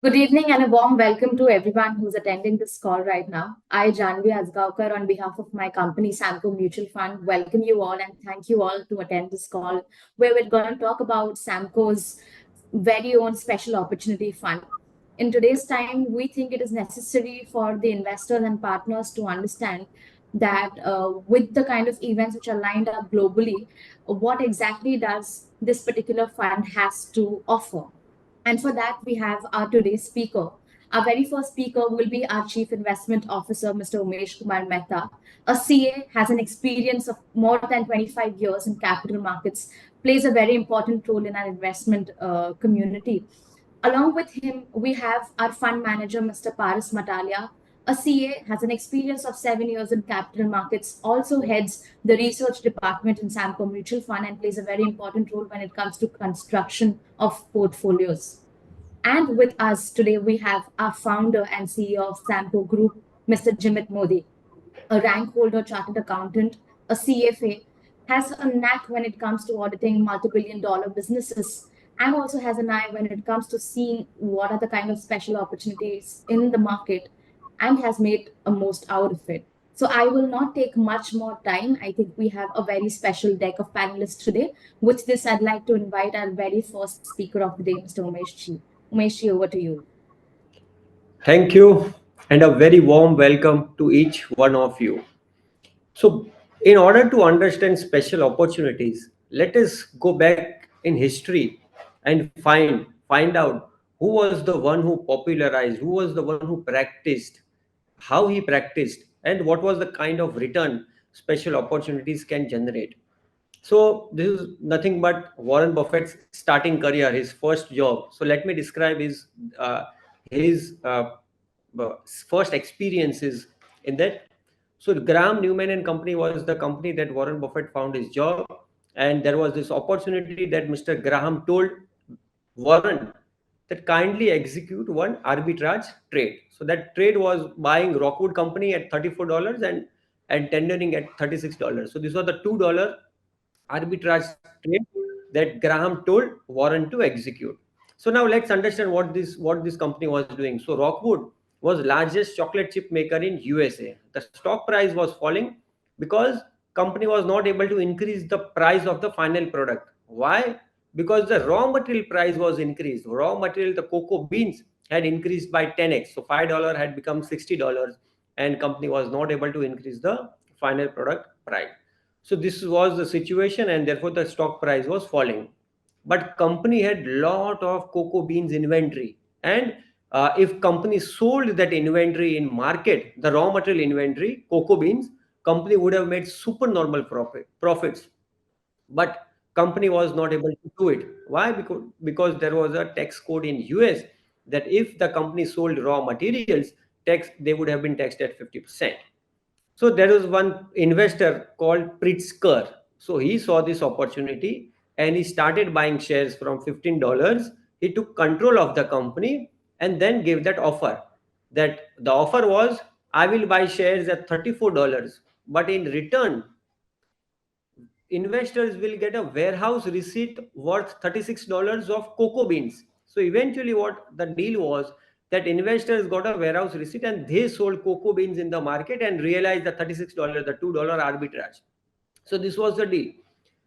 Good evening and a warm welcome to everyone who's attending this call right now. I, Janvi Asgaonkar, on behalf of my company Samco Mutual Fund, welcome you all and thank you all to attend this call where we're going to talk about Samco's very own Special Opportunity Fund. In today's time, we think it is necessary for the investors and partners to understand that with the kind of events which are lined up globally, what exactly does this particular fund has to offer? And for that, we have our today's speaker. Our very first speaker will be our Chief Investment Officer, Mr. Umesh Kumar Mehta. A CA has an experience of more than 25 years in capital markets, plays a very important role in our investment community. Along with him, we have our fund manager, Mr. Paris Matalia. A CA has an experience of 7 years in capital markets, also heads the research department in Samco Mutual Fund and plays a very important role when it comes to construction of portfolios. And with us today, we have our founder and CEO of Samco Group, Mr. Jimit Modi, a rank holder chartered accountant, a CFA, has a knack when it comes to auditing multi-billion dollar businesses, and also has an eye when it comes to seeing what are the kind of special opportunities in the market and has made a most out of it. So I will not take much more time. I think we have a very special deck of panelists today. With this, I'd like to invite our very first speaker of the day, Mr. Umesh Ji. Umesh Ji, over to you. Thank you, and a very warm welcome to each one of you. So, in order to understand special opportunities, let us go back in history and find out who was the one who popularized, who was the one who practiced, how he practiced, and what was the kind of return special opportunities can generate. So this is nothing but Warren Buffett's starting career, his first job. So let me describe his first experiences in that. So Graham Newman and Company was the company that Warren Buffett found his job, and there was this opportunity that Mr. Graham told Warren that kindly execute one arbitrage trade. So that trade was buying Rockwood Company at $34 and tendering at $36. So this was the $2 arbitrage trade that Graham told Warren to execute. So now let's understand what this company was doing. So Rockwood was largest chocolate chip maker in USA. The stock price was falling because company was not able to increase the price of the final product. Why? Because the raw material price was increased. Raw material, the cocoa beans had increased by 10x. So $5 had become $60 and company was not able to increase the final product price. So this was the situation and therefore the stock price was falling. But company had lot of cocoa beans inventory, and if company sold that inventory in market, the raw material inventory, cocoa beans, company would have made super normal profits. But company was not able to do it. Why? Because there was a tax code in US that if the company sold raw materials, tax they would have been taxed at 50%. So there was one investor called Pritzker. So he saw this opportunity and he started buying shares from $15. He took control of the company and then gave that offer. That the offer was, I will buy shares at $34, but in return, investors will get a warehouse receipt worth $36 of cocoa beans. So eventually, what the deal was that investors got a warehouse receipt and they sold cocoa beans in the market and realized the $36, the $2 arbitrage. So this was the deal.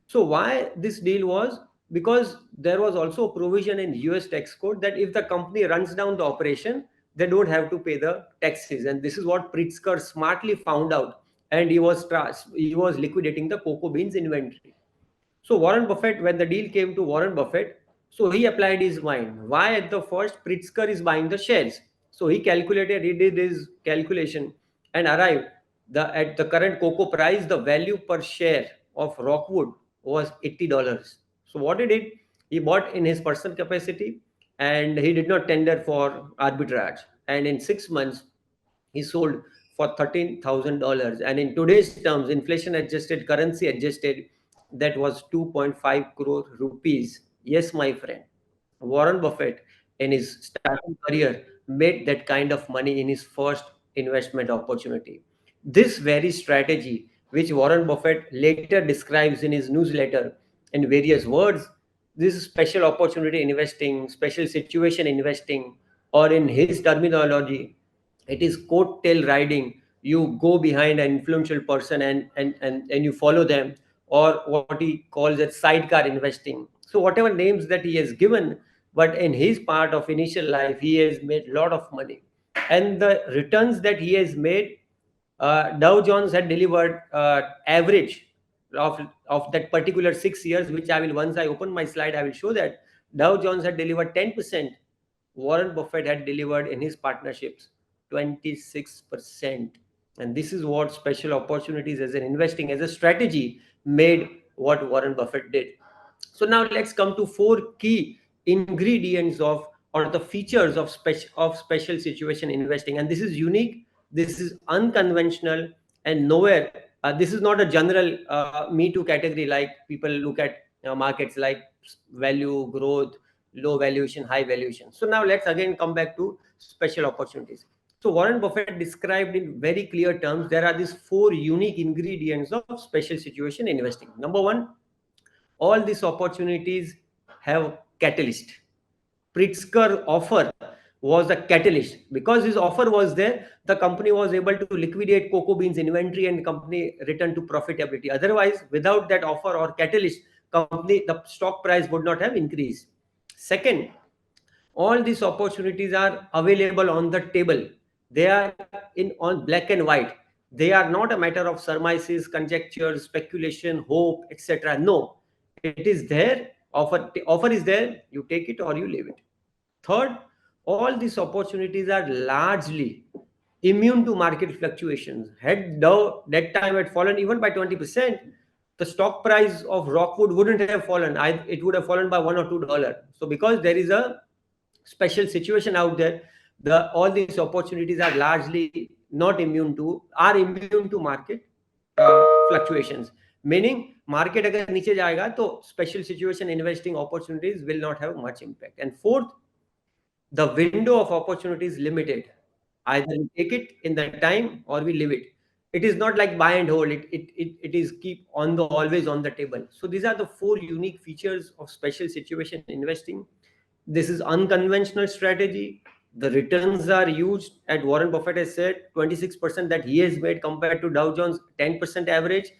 So why this deal was? Because there was also a provision in US tax code that if the company runs down the operation, they don't have to pay the taxes. And this is what Pritzker smartly found out. And he was liquidating the cocoa beans inventory. So Warren Buffett, when the deal came to Warren Buffett, so he applied his mind. Why at the first Pritzker is buying the shares? So he did his calculation and arrived at the current cocoa price, the value per share of Rockwood was $80. So what he did, he bought in his personal capacity and he did not tender for arbitrage. And in 6 months, he sold for $13,000. And in today's terms, inflation adjusted, currency adjusted, that was 2.5 crore rupees. Yes, my friend. Warren Buffett, in his starting career, made that kind of money in his first investment opportunity. This very strategy, which Warren Buffett later describes in his newsletter in various words, this special opportunity investing, special situation investing, or in his terminology, it is coat tail riding. You go behind an influential person and you follow them, or what he calls as sidecar investing. So whatever names that he has given, but in his part of initial life he has made a lot of money. And the returns that he has made, Dow Jones had delivered average of that particular 6 years, which I will, once I open my slide, I will show that Dow Jones had delivered 10%. Warren Buffett had delivered in his partnerships 26%. And this is what special opportunities as an investing as a strategy made what Warren Buffett did. So now let's come to four key ingredients of, or the features of special situation investing. And this is unique, this is unconventional, and nowhere. This is not a general Me Too category like people look at markets like value, growth, low valuation, high valuation. So now let's again come back to special opportunities. So Warren Buffett described in very clear terms there are these four unique ingredients of special situation investing. Number one, all these opportunities have catalyst. Pritzker offer was a catalyst. Because his offer was there, the company was able to liquidate cocoa beans inventory and company returned to profitability. Otherwise, without that offer or catalyst, company, the stock price would not have increased. Second, all these opportunities are available on the table. They are in on black and white. They are not a matter of surmises, conjectures, speculation, hope, etc. No, it is there. Offer is there, you take it or you leave it. Third, all these opportunities are largely immune to market fluctuations. Had Dow that time had fallen even by 20%, the stock price of Rockwood wouldn't have fallen. It would have fallen by $1 or $2. So because there is a special situation out there, the all these opportunities are largely not immune to, are immune to market fluctuations. Meaning market agar niche jayega to special situation investing opportunities will not have much impact. And fourth, the window of opportunity is limited. Either we take it in the time or we leave it. It is not like buy and hold. It is keep on the always on the table. So these are the four unique features of special situation investing. This is unconventional strategy. The returns are huge. At Warren Buffett has said 26% that he has made compared to Dow Jones 10% average.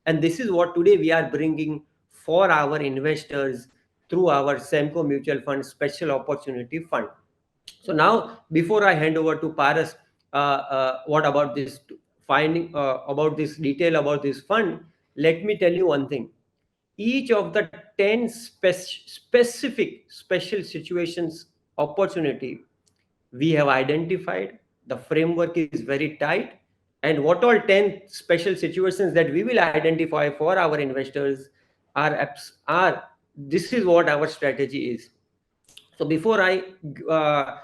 And this is what today we are bringing for our investors through our Samco Mutual Fund Special Opportunity Fund. So now, before I hand over to Paras, what about this finding about this detail about this fund? Let me tell you one thing. Each of the 10 specific special situations opportunity we have identified, the framework is very tight, and what all 10 special situations that we will identify for our investors are this is what our strategy is. So before I uh,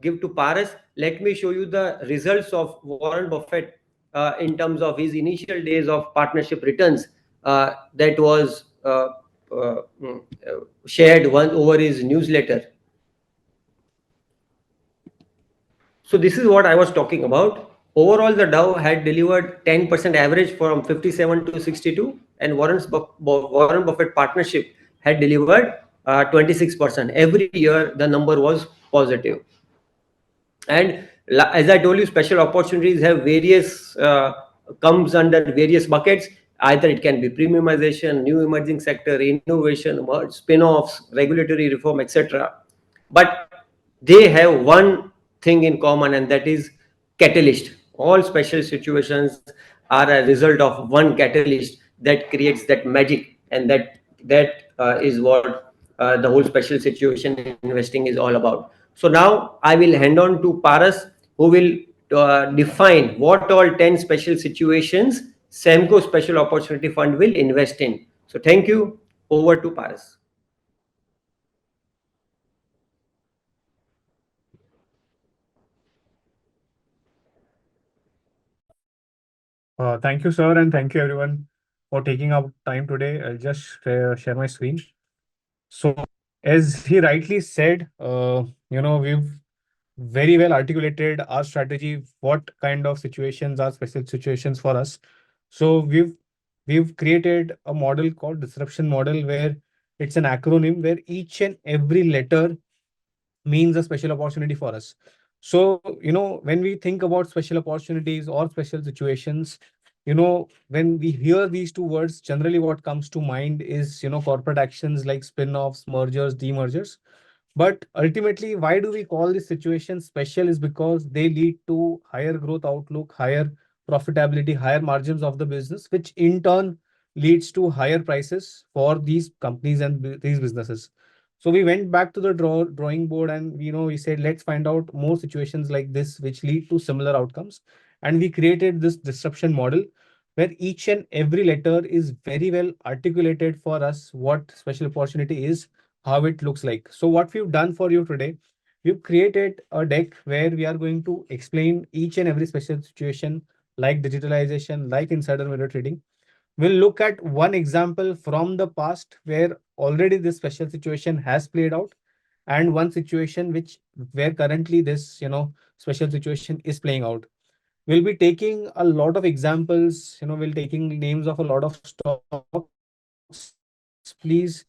give to Paras, let me show you the results of Warren Buffett in terms of his initial days of partnership returns that was shared one over his newsletter. So this is what I was talking about. Overall, the Dow had delivered 10% average from 57 to 62, and Warren Buffett partnership had delivered 26%. Every year, the number was positive. And as I told you, special opportunities have various comes under various buckets. Either it can be premiumization, new emerging sector, innovation, spin-offs, regulatory reform, etc. But they have one thing in common, and that is catalyst. All special situations are a result of one catalyst that creates that magic, and that is what the whole special situation investing is all about. So now I will hand on to Paras, who will define what all 10 special situations Samco Special Opportunity Fund will invest in. So thank you. Over to Paras. Thank you, sir, and thank you everyone for taking our time today. I'll just share my screen. So, as he rightly said, we've very well articulated our strategy, what kind of situations are special situations for us. So we've created a model called disruption model, where it's an acronym where each and every letter means a special opportunity for us. So, when we think about special opportunities or special situations, when we hear these two words, generally what comes to mind is, corporate actions like spin-offs, mergers, demergers. But ultimately, why do we call this situation special is because they lead to higher growth outlook, higher profitability, higher margins of the business, which in turn leads to higher prices for these companies and these businesses. So we went back to the drawing board, and we said, let's find out more situations like this which lead to similar outcomes. And we created this disruption model where each and every letter is very well articulated for us what special opportunity is, how it looks like. So what we've done for you today, we've created a deck where we are going to explain each and every special situation like digitalization, like insider mirror trading. We'll look at one example from the past where already this special situation has played out, and one situation which where currently this special situation is playing out. We'll be taking a lot of examples, we'll taking names of a lot of stocks. Please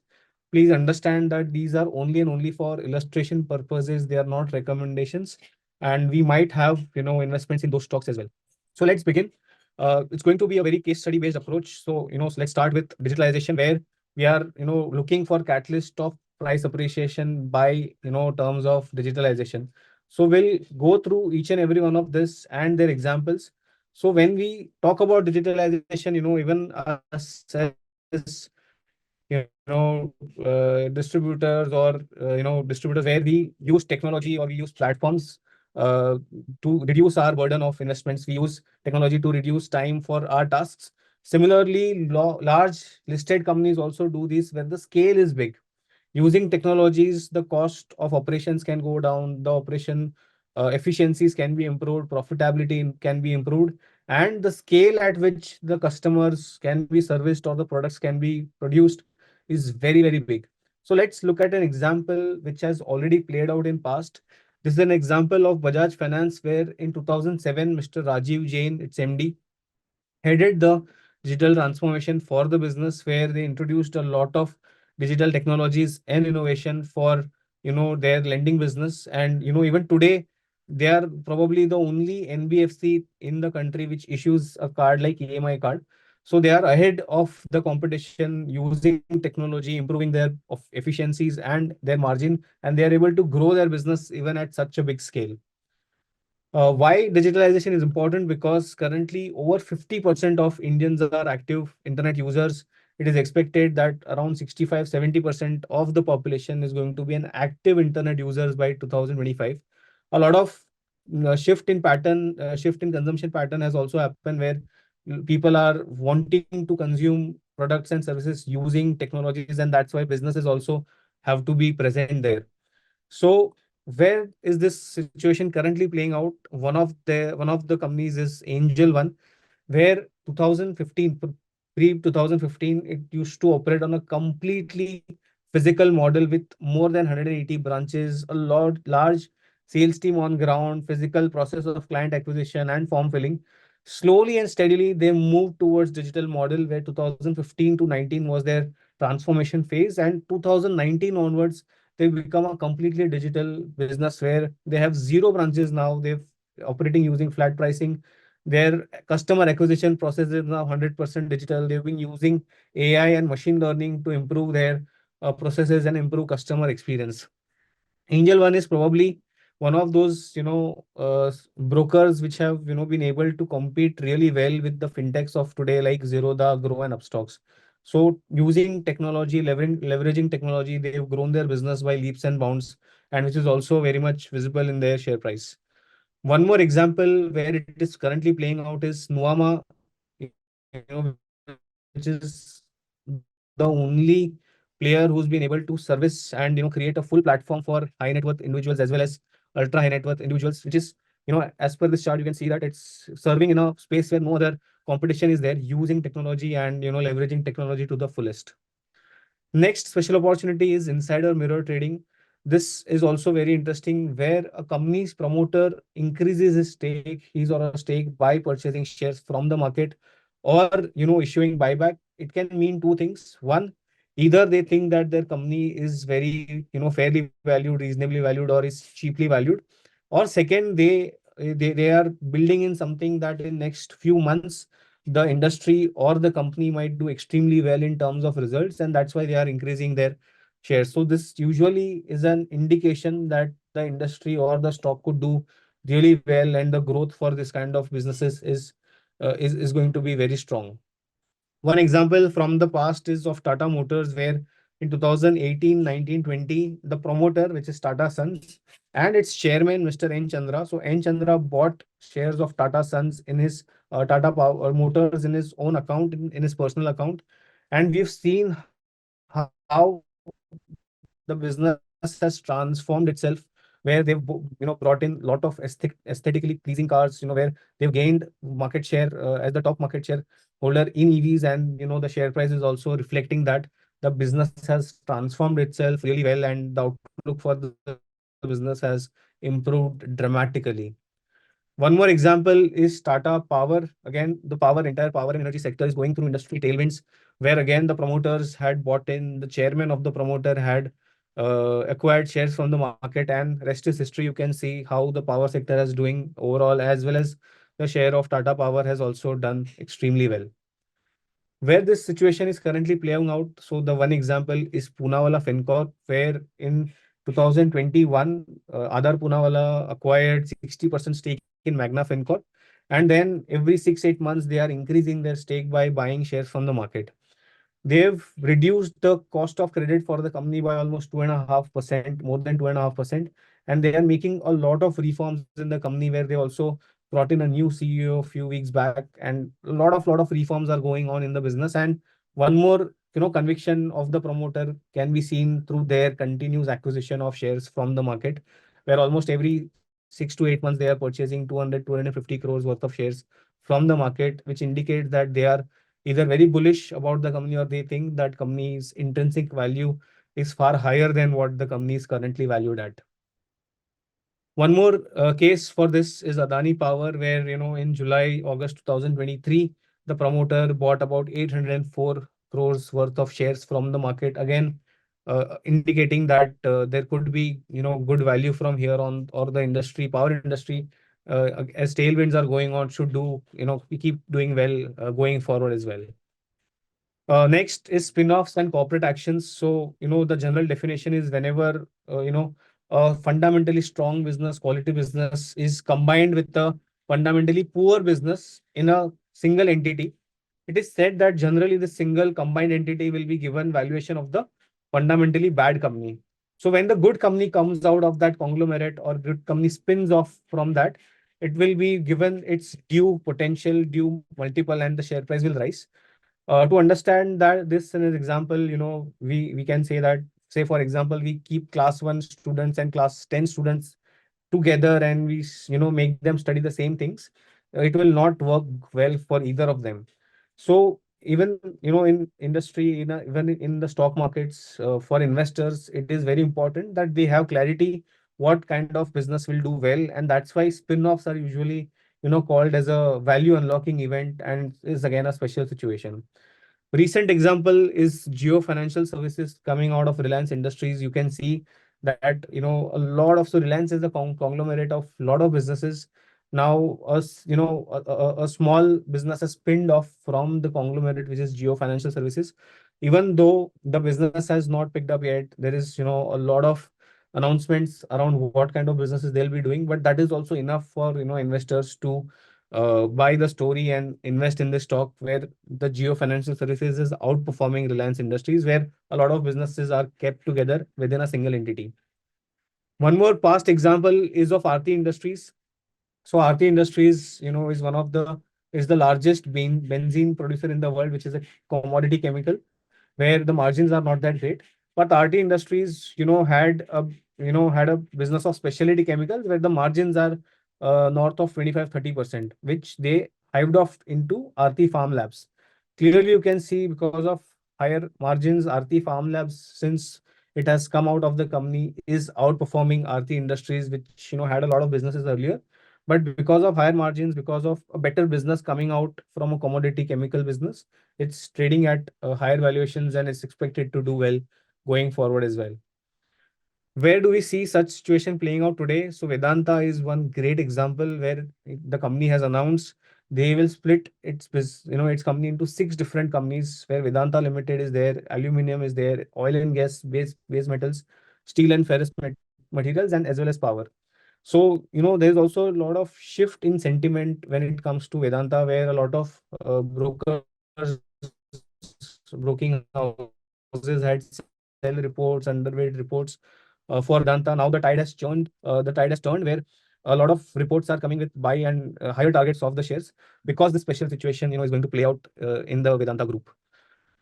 understand that these are only and only for illustration purposes. They are not recommendations, and we might have investments in those stocks as well. So let's begin. It's going to be a very case study based approach. So let's start with digitalization, where we are looking for catalyst of price appreciation by terms of digitalization. So we'll go through each and every one of this and their examples. So when we talk about digitalization, even us as distributors, or distributors where we use technology or we use platforms uh, to reduce our burden of investments. We use technology to reduce time for our tasks. Similarly, large listed companies also do this when the scale is big. Using technologies, the cost of operations can go down, the operation efficiencies can be improved, profitability can be improved, and the scale at which the customers can be serviced or the products can be produced is very, very big. So let's look at an example which has already played out in past. This is an example of Bajaj Finance, where in 2007, Mr. Rajiv Jain, its MD, headed the digital transformation for the business, where they introduced a lot of digital technologies and innovation for their lending business. And even today, they are probably the only NBFC in the country which issues a card like EMI card. So they are ahead of the competition using technology, improving their of efficiencies and their margin, and they are able to grow their business even at such a big scale. Why digitalization is important? Because currently over 50% of Indians are active internet users. It is expected that around 65-70% of the population is going to be an active internet users by 2025. A lot of shift in consumption pattern has also happened, where people are wanting to consume products and services using technologies, and that's why businesses also have to be present there. So where is this situation currently playing out? One of the companies is Angel One, where 2015, pre 2015, it used to operate on a completely physical model with more than 180 branches, a large sales team on ground, physical process of client acquisition and form filling. Slowly and steadily, they moved towards digital model, where 2015 to 19 was their transformation phase, and 2019 onwards they've become a completely digital business where they have zero branches now. They've operating using flat pricing. Their customer acquisition process is now 100% digital. They've been using AI and machine learning to improve their processes and improve customer experience. Angel One is probably one of those, brokers which have, been able to compete really well with the fintechs of today, like Zerodha, Grow, and Upstocks. So using technology, leveraging technology, they've grown their business by leaps and bounds, and which is also very much visible in their share price. One more example where it is currently playing out is Nuama, which is the only player who's been able to service and create a full platform for high net worth individuals as well as ultra high net worth individuals, which is as per this chart you can see that it's serving in a space where no other competition is there, using technology and leveraging technology to the fullest. Next special opportunity is insider mirror trading. This is also very interesting, where a company's promoter increases his or her stake by purchasing shares from the market, or issuing buyback. It can mean two things. One, Either they think that their company is very, fairly valued, reasonably valued, or is cheaply valued, or second, they are building in something that in next few months the industry or the company might do extremely well in terms of results, and that's why they are increasing their shares. So this usually is an indication that the industry or the stock could do really well, and the growth for this kind of businesses is going to be very strong. One example from the past is of Tata Motors, where in 2018, 19, 20, the promoter, which is Tata Sons, and its chairman, Mr. N. Chandra. So N. Chandra bought shares of Tata Sons in his Tata Power Motors in his own account, in his personal account. And we've seen how the business has transformed itself, where they've brought in lot of aesthetically pleasing cars, where they've gained market share as the top market share holder in EVs, and the share price is also reflecting that the business has transformed itself really well, and the outlook for the business has improved dramatically. One more example is Tata Power. Again, the entire power and energy sector is going through industry tailwinds, where again the promoters had bought in, the chairman of the promoter had acquired shares from the market, and rest is history. You can see how the power sector is doing overall, as well as the share of Tata Power has also done extremely well. Where this situation is currently playing out, so the one example is Poonawalla Fincorp, where in 2021, Adar Poonawalla acquired 60% stake in Magna Fincorp, and then every 6-8 months they are increasing their stake by buying shares from the market. They've reduced the cost of credit for the company by almost 2.5%, more than 2.5%, and they are making a lot of reforms in the company, where they also brought in a new CEO a few weeks back, and a lot of reforms are going on in the business. And one more, conviction of the promoter can be seen through their continuous acquisition of shares from the market, where almost every 6 to 8 months they are purchasing 200-250 crores worth of shares from the market, which indicates that they are either very bullish about the company, or they think that company's intrinsic value is far higher than what the company is currently valued at. One more case for this is Adani Power, where in July, August 2023, the promoter bought about 804 crores worth of shares from the market. Again, indicating that there could be good value from here on, or the industry, power industry, as tailwinds are going on, should do we keep doing well going forward as well. Next is spin-offs and corporate actions. So, the general definition is whenever, a fundamentally strong business, quality business is combined with a fundamentally poor business in a single entity, it is said that generally the single combined entity will be given valuation of the fundamentally bad company. So when the good company comes out of that conglomerate, or good company spins off from that, it will be given its due potential, due multiple, and the share price will rise. To understand that this in an example, we can say that, say for example, we keep class 1 students and class 10 students together, and we make them study the same things, it will not work well for either of them. So even in industry, even in the stock markets, for investors, it is very important that they have clarity what kind of business will do well, and that's why spin-offs are usually called as a value unlocking event, and is again a special situation. Recent example is Geo Financial Services coming out of Reliance Industries. You can see that a lot of, so Reliance is a conglomerate of a lot of businesses. Now, a small business has spinned off from the conglomerate, which is Geo Financial Services. Even though the business has not picked up yet, there is a lot of announcements around what kind of businesses they'll be doing. But that is also enough for investors to buy the story and invest in the stock, where the Geo Financial Services is outperforming Reliance Industries, where a lot of businesses are kept together within a single entity. One more past example is of Aarti Industries. So Aarti Industries, is one of the largest benzene producer in the world, which is a commodity chemical, where the margins are not that great. But Aarti Industries, had a business of specialty chemicals, where the margins are north of 25-30%, which they hived off into Aarti Farm Labs. Clearly, you can see, because of higher margins, Aarti Farm Labs, since it has come out of the company, is outperforming Aarti Industries, which had a lot of businesses earlier. but because of higher margins, because of a better business coming out from a commodity chemical business, it's trading at higher valuations and it's expected to do well going forward as well. Where do we see such situation playing out today? So Vedanta is one great example where the company has announced they will split its company into six different companies, where Vedanta Limited is there, aluminum is there, oil and gas, base metals, steel and ferrous materials, and as well as power. So, there's also a lot of shift in sentiment when it comes to Vedanta, where a lot of brokers, broking houses had sell reports, underweight reports for Vedanta. Now the tide has turned, where a lot of reports are coming with buy and higher targets of the shares, because this special situation, is going to play out in the Vedanta group.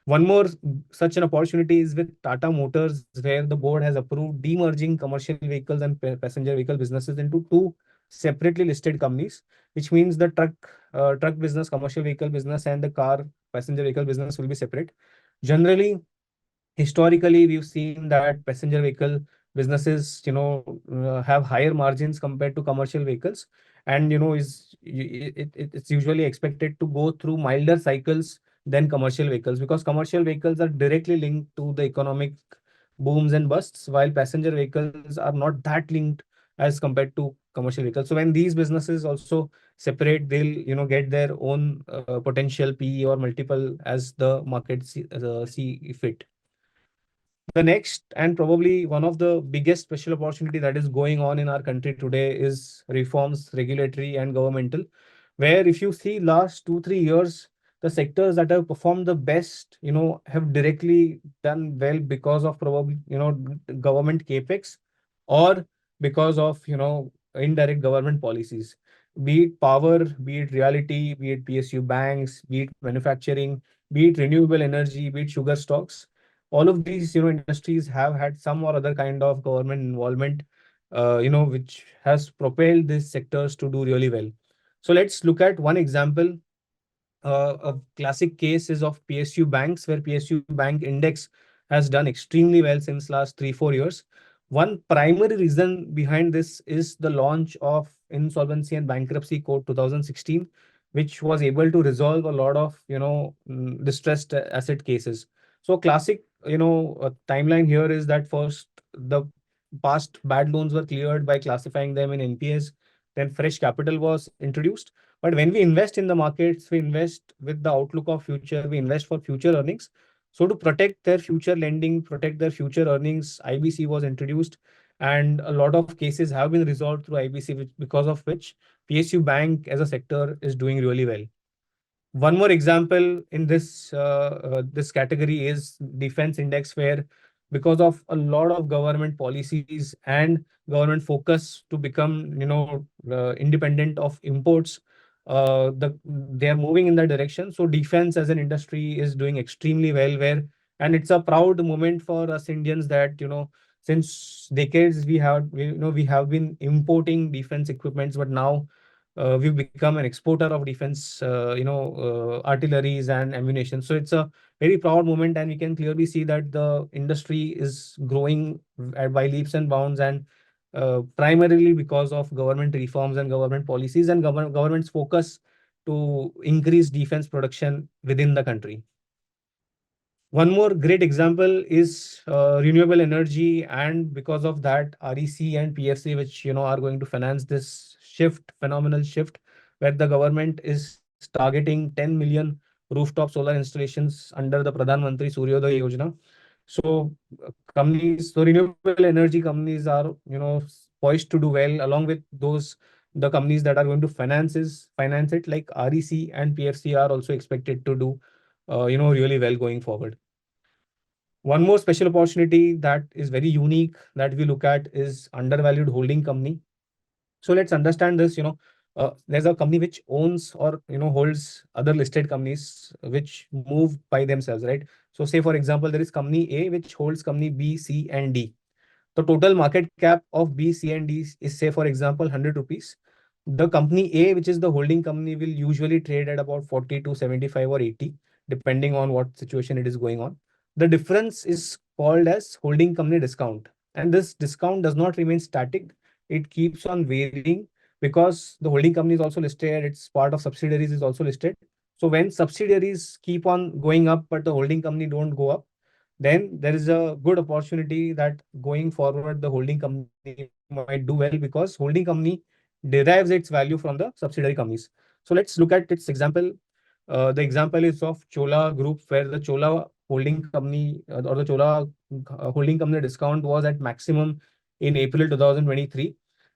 One more such an opportunity is with Tata Motors, where the board has approved demerging commercial vehicles and passenger vehicle businesses into two separately listed companies, which means the truck business, commercial vehicle business, and the car passenger vehicle business will be separate. Generally, historically, we've seen that passenger vehicle businesses, have higher margins compared to commercial vehicles, and it's usually expected to go through milder cycles than commercial vehicles, because commercial vehicles are directly linked to the economic booms and busts, while passenger vehicles are not that linked as compared to commercial vehicles. So when these businesses also separate, they'll get their own potential PE or multiple as the market see fit. The next, and probably one of the biggest special opportunity that is going on in our country today, is reforms, regulatory and governmental, where if you see last 2 3 years, the sectors that have performed the best, have directly done well because of probably, government capex, or because of, indirect government policies, be it power, be it reality, be it PSU banks, be it manufacturing, be it renewable energy, be it sugar stocks. All of these, industries have had some or other kind of government involvement, which has propelled these sectors to do really well. So let's look at one example. A classic case is of PSU banks, where PSU bank index has done extremely well since last 3 4 years. One primary reason behind this is the launch of Insolvency and Bankruptcy Code 2016, which was able to resolve a lot of distressed asset cases. So classic, timeline here is that first, the past bad loans were cleared by classifying them in NPAs. Then fresh capital was introduced. But when we invest in the markets, we invest with the outlook of future, we invest for future earnings. So to protect their future lending, protect their future earnings, IBC was introduced, and a lot of cases have been resolved through IBC, because of which PSU Bank as a sector is doing really well. One more example in this category is defense index, where because of a lot of government policies and government focus to become independent of imports, they are moving in that direction. So defense as an industry is doing extremely well, and it's a proud moment for us Indians that since decades we have been importing defense equipments, but now we've become an exporter of defense, artilleries and ammunition. So it's a very proud moment, and we can clearly see that the industry is growing by leaps and bounds, and primarily because of government reforms and government policies and government's focus to increase defense production within the country. One more great example is renewable energy, and because of that, REC and PFC, which are going to finance this phenomenal shift, where the government is targeting 10 million rooftop solar installations under the Pradhan Mantri Suryodaya Yojana. So renewable energy companies are poised to do well. Along with those, the companies that are going to finance it, like REC and PFC, are also expected to do really well going forward. One more special opportunity that is very unique that we look at is undervalued holding company. So let's understand this. There's a company which owns or holds other listed companies which move by themselves, right? So say for example, there is company A which holds company B, C, and D. The total market cap of B, C, and D is, say for example, 100 rupees. The company A, which is the holding company, will usually trade at about 40 to 75 or 80, depending on what situation it is going on. The difference is called as holding company discount. And this discount does not remain static. It keeps on varying because the holding company is also listed, its part of subsidiaries is also listed. So when subsidiaries keep on going up, but the holding company don't go up, then there is a good opportunity that going forward, the holding company might do well because holding company derives its value from the subsidiary companies. So let's look at its example. The example is of Chola Group, where the Chola holding company or the Chola holding company discount was at maximum in April 2023.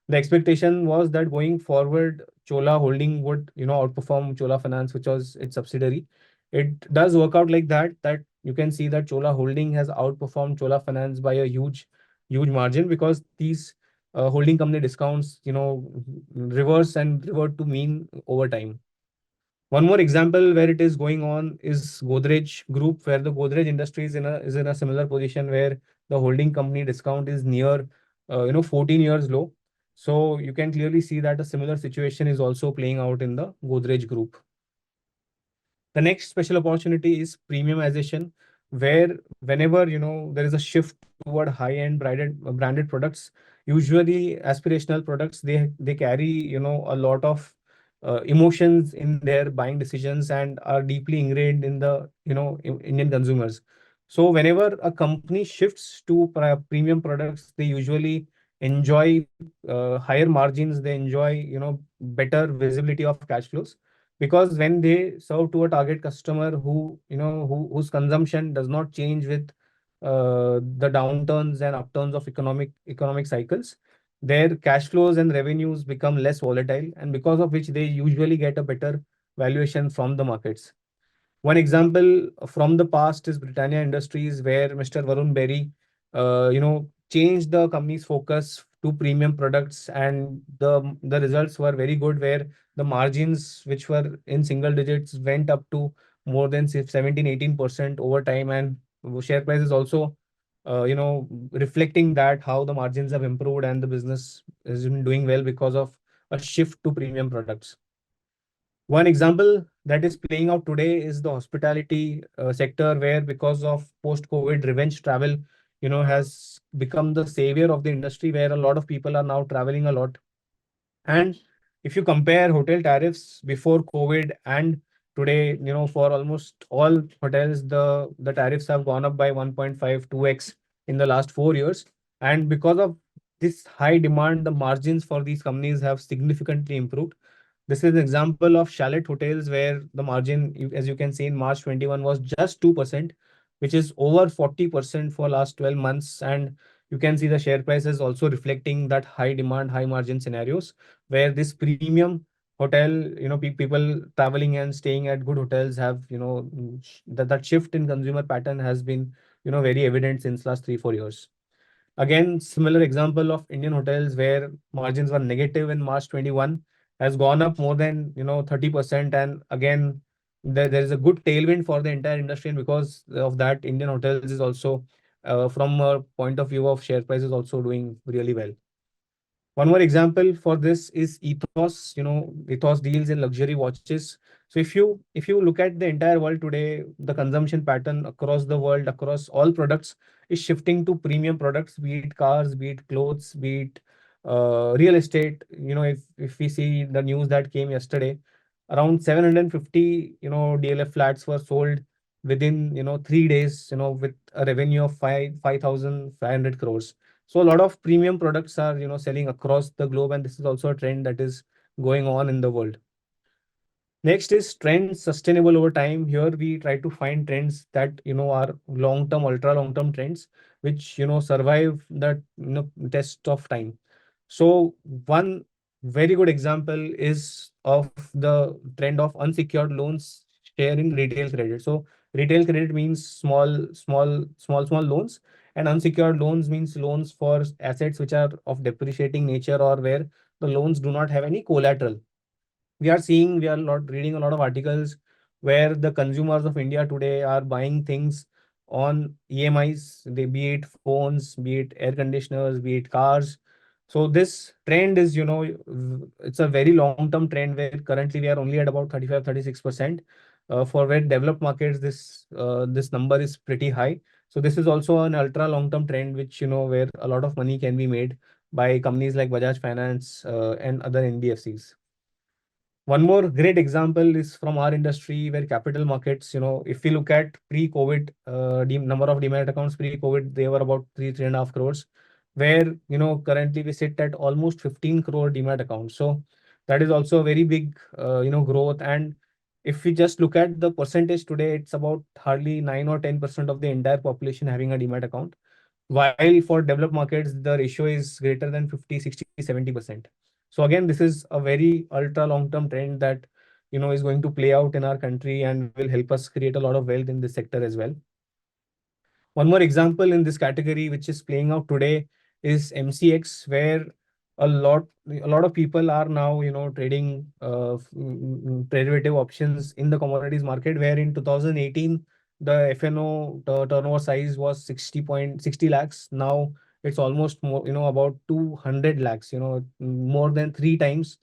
The expectation was that going forward, Chola Holding would, outperform Chola Finance, which was its subsidiary. It does work out like that. That you can see that Chola Holding has outperformed Chola Finance by a huge margin, because these holding company discounts, reverse and revert to mean over time. One more example where it is going on is Godrej Group, where the Godrej industry is in a similar position where the holding company discount is near 14 years low. So you can clearly see that a similar situation is also playing out in the Godrej Group. The next special opportunity is premiumization, where whenever there is a shift toward high-end branded products, usually aspirational products, they carry a lot of emotions in their buying decisions and are deeply ingrained in the Indian consumers. So whenever a company shifts to premium products, they usually enjoy higher margins. They enjoy better visibility of cash flows, because when they serve to a target customer whose consumption does not change with the downturns and upturns of economic cycles, their cash flows and revenues become less volatile, and because of which they usually get a better valuation from the markets. One example from the past is Britannia Industries, where Mr. Varun Berry, changed the company's focus to premium products, and the results were very good, where the margins, which were in single digits, went up to more than 17-18% over time, and share price is also, reflecting that how the margins have improved and the business is doing well because of a shift to premium products. One example that is playing out today is the hospitality sector, where because of post-COVID revenge travel, has become the savior of the industry, where a lot of people are now traveling a lot. And if you compare hotel tariffs before COVID and today, for almost all hotels, the tariffs have gone up by 1.52x in the last 4 years. And because of this high demand, the margins for these companies have significantly improved. This is an example of chalet hotels, where the margin, as you can see in March 21, was just 2%, which is over 40% for last 12 months. And you can see the share prices also reflecting that high demand, high margin scenarios, where this premium hotel, people traveling and staying at good hotels have, that shift in consumer pattern has been, very evident since last 3-4 years. Again, similar example of Indian hotels, where margins were negative in March 21, has gone up more than 30%. And again, there is a good tailwind for the entire industry, and because of that, Indian hotels is also, from a point of view of share price, is also doing really well. One more example for this is Ethos. Ethos deals in luxury watches. So if you look at the entire world today, the consumption pattern across the world, across all products, is shifting to premium products, be it cars, be it clothes, be it real estate. If we see the news that came yesterday, around 750 DLF flats were sold within 3 days, with a revenue of 5,500 crores. So a lot of premium products are, selling across the globe, and this is also a trend that is going on in the world. Next is trends sustainable over time. Here we try to find trends that are long-term, ultra long-term trends, which survive that test of time. So one very good example is of the trend of unsecured loans sharing retail credit. So retail credit means small loans, and unsecured loans means loans for assets which are of depreciating nature, or where the loans do not have any collateral. We are reading a lot of articles where the consumers of India today are buying things on EMIs, be it phones, be it air conditioners, be it cars. So this trend is, it's a very long-term trend, where currently we are only at about 35-36%. For where developed markets, this number is pretty high. So this is also an ultra long-term trend, which, where a lot of money can be made by companies like Bajaj Finance and other NBFCs. One more great example is from our industry where capital markets, if we look at pre-COVID, number of demat accounts pre-COVID, they were about 3.5 crores, where, currently we sit at almost 15 crore demat accounts. So that is also a very big, growth. And if we just look at the percentage today, it's about hardly 9 or 10% of the entire population having a demat account. While for developed markets, the ratio is greater than 50, 60, 70%. So again, this is a very ultra long-term trend that, is going to play out in our country and will help us create a lot of wealth in this sector as well. One more example in this category, which is playing out today, is MCX, where a lot of people are now, trading derivative options in the commodities market, where in 2018 the FNO turnover size was 60 lakhs. Now it's almost more, about 200 lakhs. More than three times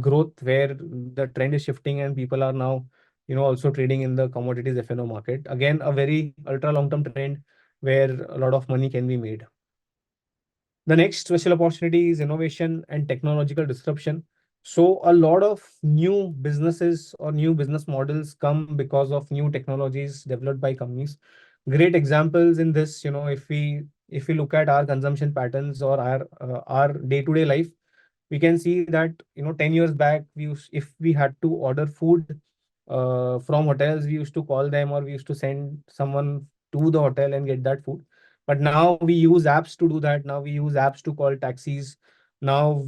growth, where the trend is shifting and people are now, also trading in the commodities FNO market. Again, a very ultra long-term trend where a lot of money can be made. The next special opportunity is innovation and technological disruption. So a lot of new businesses or new business models come because of new technologies developed by companies. Great examples in this, if we look at our consumption patterns or our day-to-day life, we can see that 10 years back, if we had to order food from hotels, we used to call them or we used to send someone to the hotel and get that food. But now we use apps to do that. Now we use apps to call taxis. Now,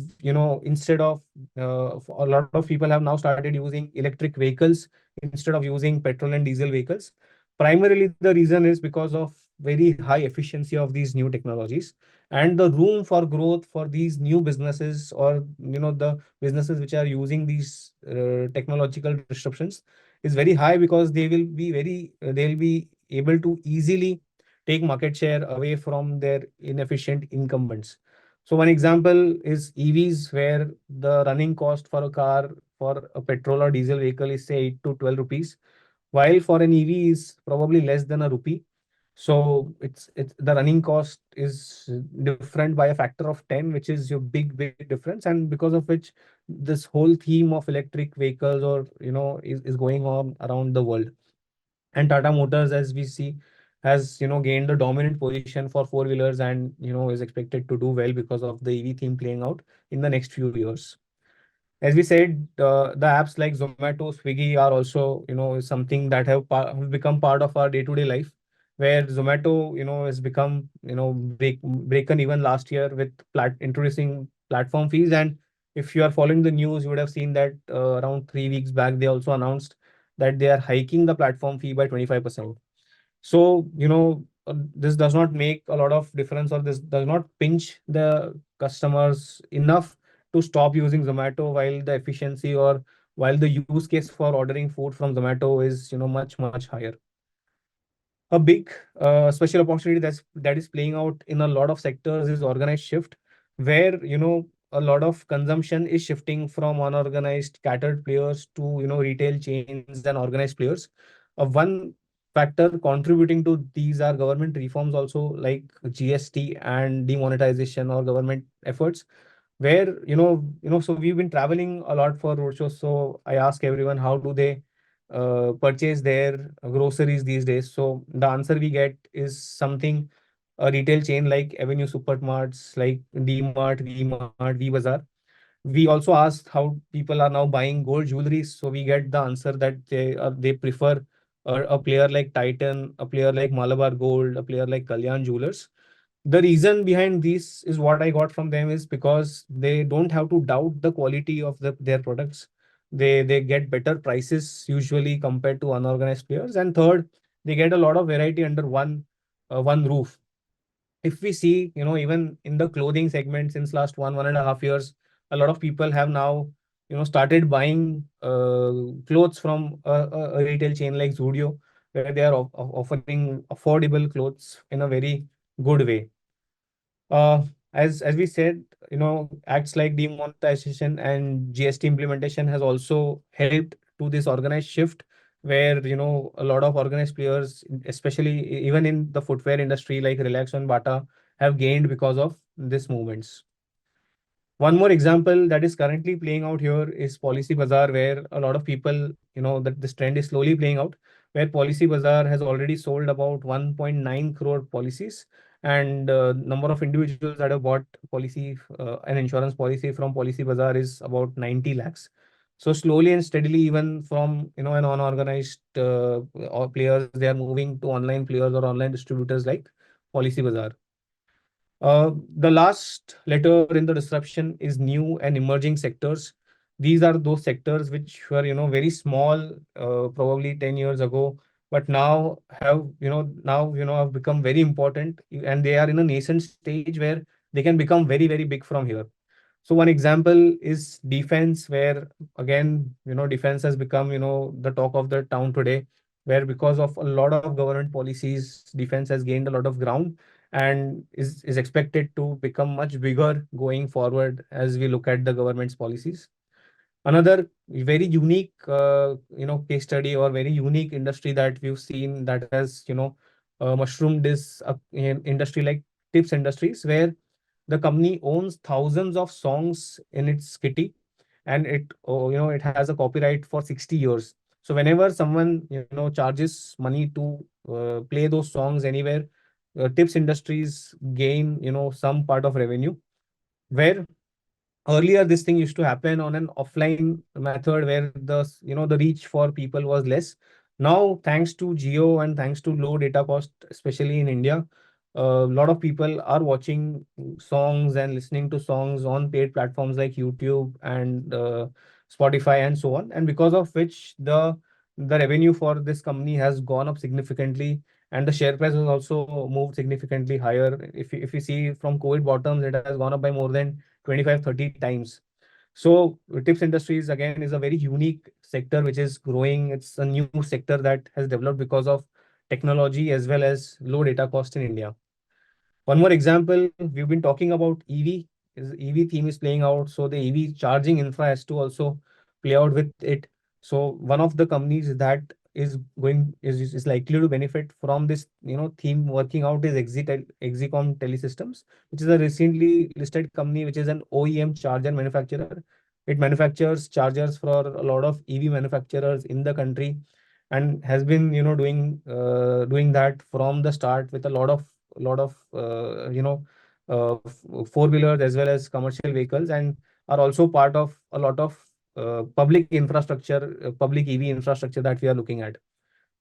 instead of a lot of people have now started using electric vehicles instead of using petrol and diesel vehicles. Primarily, the reason is because of very high efficiency of these new technologies, and the room for growth for these new businesses, or the businesses which are using these technological disruptions, is very high, because they'll be able to easily take market share away from their inefficient incumbents. So one example is EVs, where the running cost for a car for a petrol or diesel vehicle is say 8 to 12 rupees, while for an EV is probably less than a rupee. So it's the running cost is different by a factor of 10, which is your big difference. And because of which this whole theme of electric vehicles, or is going on around the world. And Tata Motors, as we see, has gained the dominant position for four wheelers, and is expected to do well because of the EV theme playing out in the next few years. As we said, the apps like Zomato, Swiggy are also, something that have become part of our day-to-day life, where Zomato, has become, breaken even last year with introducing platform fees. And if you are following the news, you would have seen that around 3 weeks back, they also announced that they are hiking the platform fee by 25%. So, this does not make a lot of difference, or this does not pinch the customers enough to stop using Zomato, while the efficiency, or while the use case for ordering food from Zomato is, much higher. A big special opportunity that is playing out in a lot of sectors is organized shift, where a lot of consumption is shifting from unorganized scattered players to retail chains and organized players. One factor contributing to these are government reforms also, like GST and demonetization or government efforts, where so we've been traveling a lot for roadshows. So I ask everyone, how do they purchase their groceries these days? So the answer we get is something, a retail chain like Avenue Supermarts, like DMart, V-Mart, V-Bazaar. We also asked how people are now buying gold jewelry. So we get the answer that they prefer a player like Titan, a player like Malabar Gold, a player like Kalyan Jewelers. The reason behind this is what I got from them is because they don't have to doubt the quality of their products. They get better prices usually compared to unorganized players. And third, they get a lot of variety under one roof. If we see, even in the clothing segment, since last 1.5 years, a lot of people have now, started buying clothes from a retail chain like Zudio, where they are offering affordable clothes in a very good way. uh, as we said, acts like demonetization and GST implementation has also helped to this organized shift, where a lot of organized players, especially even in the footwear industry like Relaxo and Bata, have gained because of these movements. One more example that is currently playing out here is Policy Bazaar, where a lot of people, that this trend is slowly playing out, where Policy Bazaar has already sold about 1.9 crore policies, and number of individuals that have bought an insurance policy from Policy Bazaar is about 90 lakhs. So slowly and steadily, even from an unorganized players, they are moving to online players or online distributors like Policy Bazaar. The last letter in the disruption is new and emerging sectors. These are those sectors which were, very small, probably 10 years ago, but now have become very important, and they are in a nascent stage where they can become very, very big from here. So one example is defense, where again, defense has become, the talk of the town today, where because of a lot of government policies, defense has gained a lot of ground and is expected to become much bigger going forward as we look at the government's policies. Another very unique, case study or very unique industry that we've seen that has, mushroomed is in industry like tips industries, where the company owns thousands of songs in its kitty, and it has a copyright for 60 years. So whenever someone, charges money to play those songs anywhere, tips industries gain, some part of revenue, where earlier this thing used to happen on an offline method where the reach for people was less. Now, thanks to geo and thanks to low data cost, especially in India, a lot of people are watching songs and listening to songs on paid platforms like YouTube and Spotify and so on, and because of which the revenue for this company has gone up significantly, and the share price has also moved significantly higher. If you see from COVID bottoms, it has gone up by more than 25-30 times. So tips industries again is a very unique sector which is growing. It's a new sector that has developed because of technology as well as low data cost in India. One more example, we've been talking about EV. Is EV theme is playing out, so the EV charging infra has to also play out with it. So one of the companies that is likely to benefit from this theme working out is Exicom Telesystems, which is a recently listed company, which is an OEM charger manufacturer. It manufactures chargers for a lot of EV manufacturers in the country, and has been doing that from the start with a lot of four wheelers as well as commercial vehicles, and are also part of a lot of public infrastructure, public EV infrastructure that we are looking at.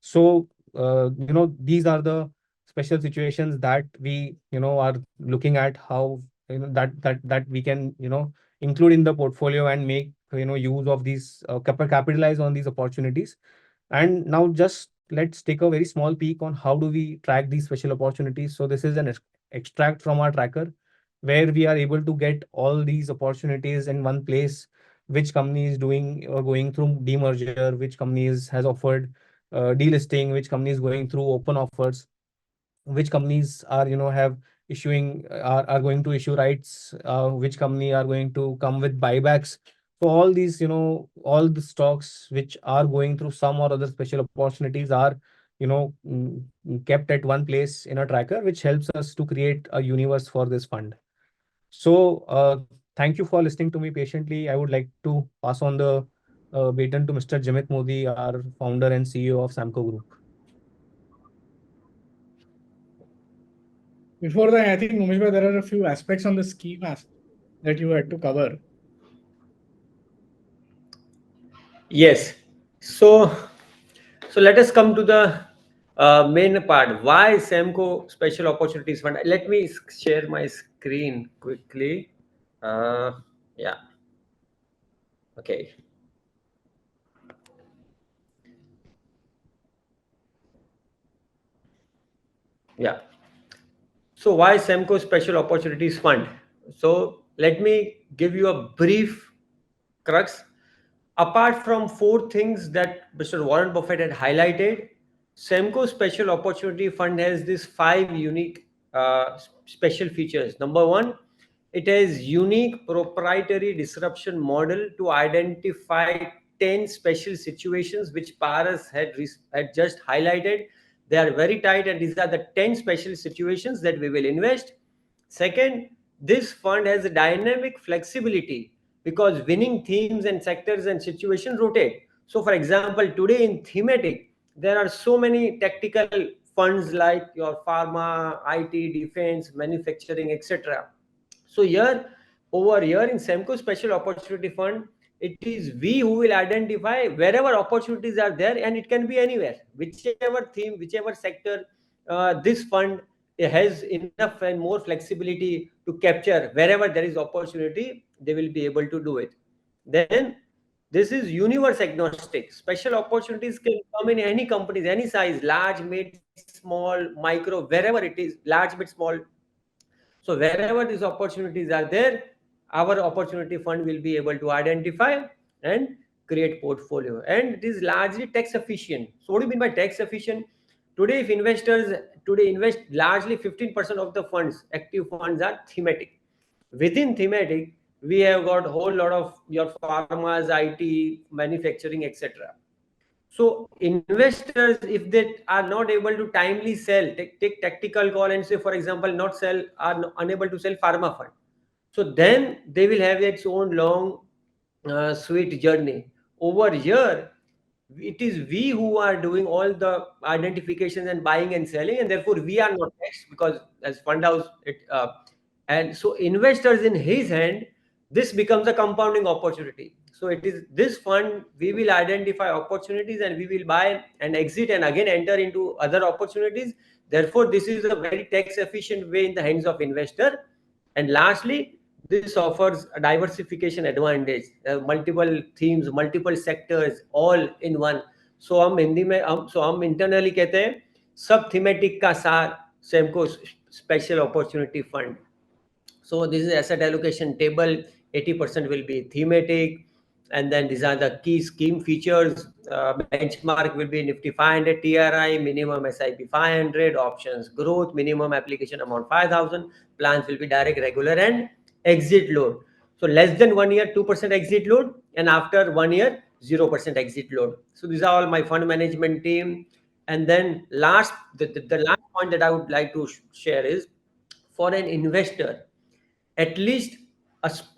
So these are the special situations that we are looking at, how that we can include in the portfolio and make use of these, capitalize on these opportunities. And now just let's take a very small peek on how do we track these special opportunities. So this is an extract from our tracker, where we are able to get all these opportunities in one place, which company is doing or going through demerger, which companies has offered delisting, which company is going through open offers, which companies are have issuing are going to issue rights, which company are going to come with buybacks. So all these, all the stocks which are going through some or other special opportunities are kept at one place in a tracker, which helps us to create a universe for this fund. So thank you for listening to me patiently. I would like to pass on the baton to Mr. Jimit Modi, our founder and CEO of Samco Group. Before that, I think Umesh bhai, there are a few aspects on the scheme that you had to cover. Yes. So, so let us come to the main part. Why Samco Special Opportunities Fund? Let me share my screen quickly. Yeah. Okay. Yeah. So why Samco Special Opportunities Fund? So let me give you a brief crux. Apart from four things that Mr. Warren Buffett had highlighted, Samco Special Opportunity Fund has these five unique special features. Number one, it has unique proprietary disruption model to identify 10 special situations which Paras had just highlighted. They are very tight, and these are the 10 special situations that we will invest. Second, this fund has a dynamic flexibility because winning themes and sectors and situation rotate. So for example, today in thematic, there are so many tactical funds like your pharma, IT, defense, manufacturing, etc. So here, over here in Samco Special Opportunity Fund, it is we who will identify wherever opportunities are there, and it can be anywhere, whichever theme, whichever sector. This fund has enough and more flexibility to capture wherever there is opportunity. They will be able to do it. Then this is universe agnostic. Special opportunities can come in any companies, any size, large, mid, small, micro, wherever it is, large, mid, small. So wherever these opportunities are there, our opportunity fund will be able to identify and create portfolio. And it is largely tax efficient. So what do you mean by tax efficient? Today, if investors today invest largely 15% of the funds, active funds are thematic. Within thematic, we have got a whole lot of your pharmas, IT, manufacturing, etc. So investors, if they are not able to timely sell, take tactical call and say, for example, not sell, are unable to sell pharma fund. So then they will have its own long, sweet journey. Over here, it is we who are doing all the identifications and buying and selling, and therefore we are not taxed because as fund house, and so investors in his hand, this becomes a compounding opportunity. So it is this fund, we will identify opportunities and we will buy and exit and again enter into other opportunities. Therefore, this is a very tax efficient way in the hands of investor. And lastly, this offers a diversification advantage, multiple themes, multiple sectors, all in one. So हम internally कहते हैं सब thematic का सार Semco Special Opportunity Fund. So this is asset allocation table. 80% will be thematic, and then these are the key scheme features. Benchmark will be Nifty 500 TRI, minimum SIP 500, options growth, minimum application amount 5,000. Plans will be direct, regular, and exit load. So less than 1 year, 2% exit load, and after 1 year, 0% exit load. So these are all my fund management team. And then the last point that I would like to share is for an investor at least